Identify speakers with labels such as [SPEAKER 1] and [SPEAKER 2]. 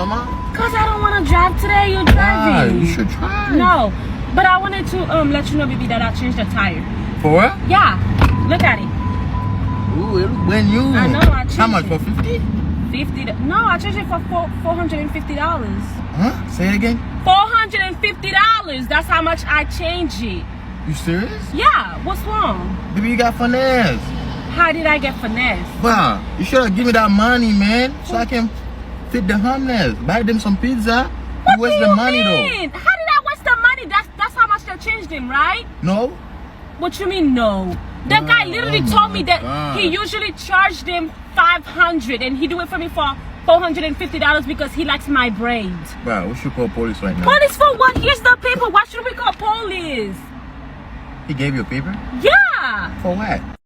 [SPEAKER 1] mama?
[SPEAKER 2] Because I don't want to drive today. You're driving.
[SPEAKER 1] You should try.
[SPEAKER 2] No. But I wanted to let you know, baby, that I changed the tire.
[SPEAKER 1] For what?
[SPEAKER 2] Yeah. Look at it.
[SPEAKER 1] Ooh, it look brand new.
[SPEAKER 2] I know, I changed
[SPEAKER 1] How much,
[SPEAKER 2] it.
[SPEAKER 1] for 50?
[SPEAKER 2] 50. No, I changed it for $450.
[SPEAKER 1] Huh? Say it again?
[SPEAKER 2] $450. That's how much I changed it.
[SPEAKER 1] You serious?
[SPEAKER 2] Yeah. What's wrong?
[SPEAKER 1] Baby, you got finesse.
[SPEAKER 2] How did I get finesse?
[SPEAKER 1] Wow, you should have given me that money, man, so I can feed the homeless. Buy them some pizza.
[SPEAKER 2] What
[SPEAKER 1] Where's
[SPEAKER 2] do
[SPEAKER 1] the
[SPEAKER 2] you
[SPEAKER 1] money,
[SPEAKER 2] mean?
[SPEAKER 1] though?
[SPEAKER 2] How did I waste the money? That's how much they changed him, right?
[SPEAKER 1] No?
[SPEAKER 2] What you mean no? The guy literally told me that
[SPEAKER 1] God.
[SPEAKER 2] he usually charged them $500 and he do it for me for $450 because he likes my braids.
[SPEAKER 1] Bro, we should call police right now.
[SPEAKER 2] Police for what? Here's the paper. Why should we call police?
[SPEAKER 1] He gave you a paper?
[SPEAKER 2] Yeah.
[SPEAKER 1] For what?